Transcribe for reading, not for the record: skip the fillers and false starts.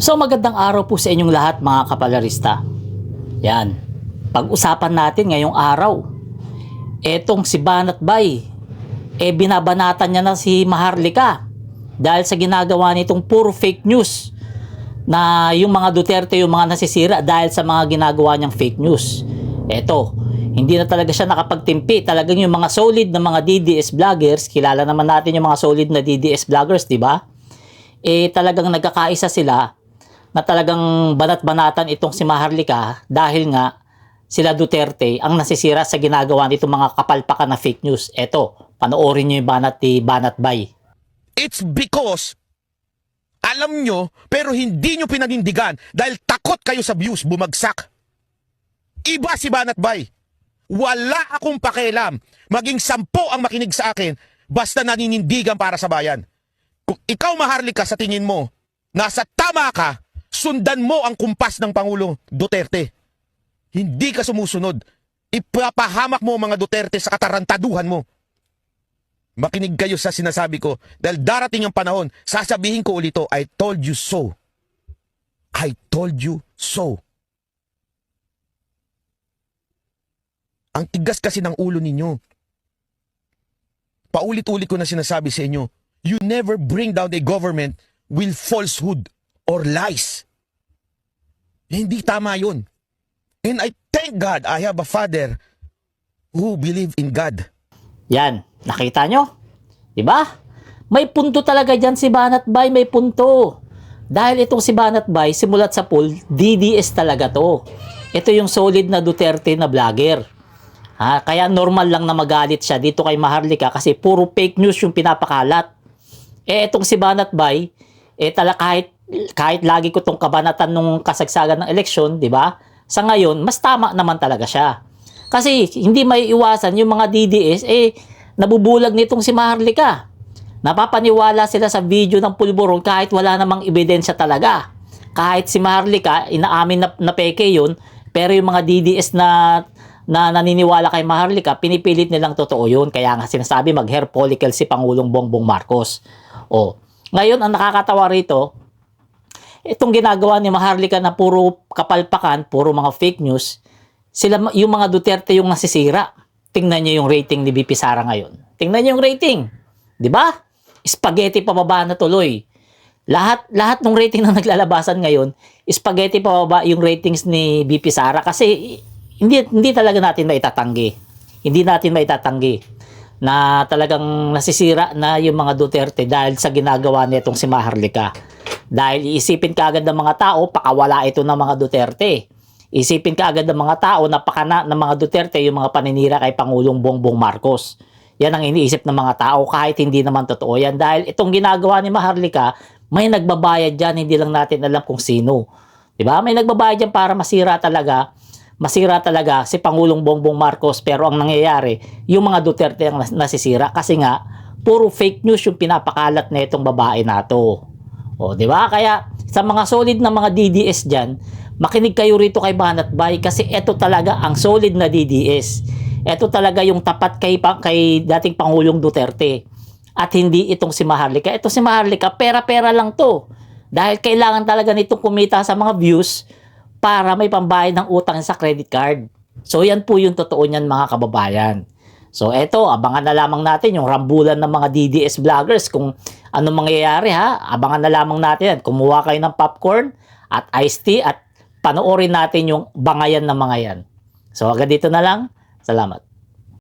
So magandang araw po sa inyong lahat mga kapalarista. Yan. Pag-usapan natin ngayong araw. Etong si Banat Bay, binabanatan niya na si Maharlika dahil sa ginagawa nitong puro fake news na yung mga Duterte yung mga nasisira dahil sa mga ginagawa niyang fake news. Eto, hindi na talaga siya nakapagtimpi. Talagang yung mga solid na mga DDS vloggers, kilala naman natin yung mga solid na DDS vloggers, di ba? Talagang nagkakaisa sila na talagang banat-banatan itong si Maharlika dahil nga sila Duterte ang nasisira sa ginagawa nitong mga kapalpakan na fake news. Eto, panoorin nyo yung banat ni Banat Bay. It's because alam nyo pero hindi nyo pinanindigan dahil takot kayo sa views bumagsak. Iba si Banat Bay. Wala akong pakialam. Maging 10 ang makinig sa akin basta naninindigan para sa bayan. Kung ikaw Maharlika sa tingin mo, nasa tama ka, sundan mo ang kumpas ng Pangulo Duterte. Hindi ka sumusunod. Ipapahamak mo mga Duterte sa katarantaduhan mo. Makinig kayo sa sinasabi ko dahil darating ang panahon, sasabihin ko ulito, I told you so. I told you so. Ang tigas kasi ng ulo ninyo. Paulit-ulit ko na sinasabi sa inyo, you never bring down a government with falsehood or lies. Hindi tama yun. And I thank God I have a father who believe in God. Yan, nakita nyo? Diba? May punto talaga dyan si Banat Bay, may punto. Dahil itong si Banat Bay, simulat sa pool, DDS talaga to. Ito yung solid na Duterte na vlogger. Kaya normal lang na magalit siya dito kay Maharlika kasi puro fake news yung pinapakalat. Itong si Banat Bay, kahit lagi ko tong kabanatan nung kasagsagan ng eleksyon, di ba? Sa ngayon, mas tama naman talaga siya. Kasi hindi may iwasan yung mga DDS, nabubulag nitong si Maharlika. Napapaniwala sila sa video ng pulburon kahit wala namang ebidensya talaga. Kahit si Maharlika, inaamin na peke yun, pero yung mga DDS na naniniwala kay Maharlika, pinipilit nilang totoo yun. Kaya nga sinasabi mag-hair follicle si Pangulong Bongbong Marcos. Ngayon, ang nakakatawa rito, itong ginagawa ni Maharlika na puro kapalpakan, puro mga fake news, yung mga Duterte yung nasisira. Tingnan niyo yung rating ni VP Sara ngayon. Tingnan niyo yung rating. 'Di ba? Spaghetti pababa na tuloy. Lahat ng rating na naglalabasan ngayon, spaghetti pababa yung ratings ni VP Sara kasi hindi talaga natin maitatanggi. Hindi natin maitatanggi na talagang nasisira na yung mga Duterte dahil sa ginagawa nitong si Maharlika. Dahil iisipin kaagad ng mga tao, pakawala ito ng mga Duterte. Isipin kaagad ng mga tao na pakana ng mga Duterte yung mga paninira kay Pangulong Bongbong Marcos. Yan ang iniisip ng mga tao kahit hindi naman totoo yan. Dahil itong ginagawa ni Maharlika, may nagbabayad dyan, hindi lang natin alam kung sino. Diba? May nagbabayad dyan para masira talaga si Pangulong Bongbong Marcos, pero ang nangyayari, yung mga Duterte ang nasisira kasi nga, puro fake news yung pinapakalat na itong babae na to. Di ba? Kaya sa mga solid na mga DDS dyan, makinig kayo rito kay Banat Bay kasi ito talaga ang solid na DDS. Ito talaga yung tapat kay dating Pangulong Duterte. At hindi itong si Maharlika. Ito si Maharlika, pera-pera lang to. Dahil kailangan talaga nitong kumita sa mga views para may pambayad ng utang sa credit card. So yan po yung totoo niyan mga kababayan. So eto, abangan na lamang natin yung rambulan ng mga DDS vloggers kung anong mangyayari ha. Abangan na lamang natin yan. Kumuha kayo ng popcorn at iced tea at panoorin natin yung bangayan ng mga yan. So hanggang dito na lang. Salamat.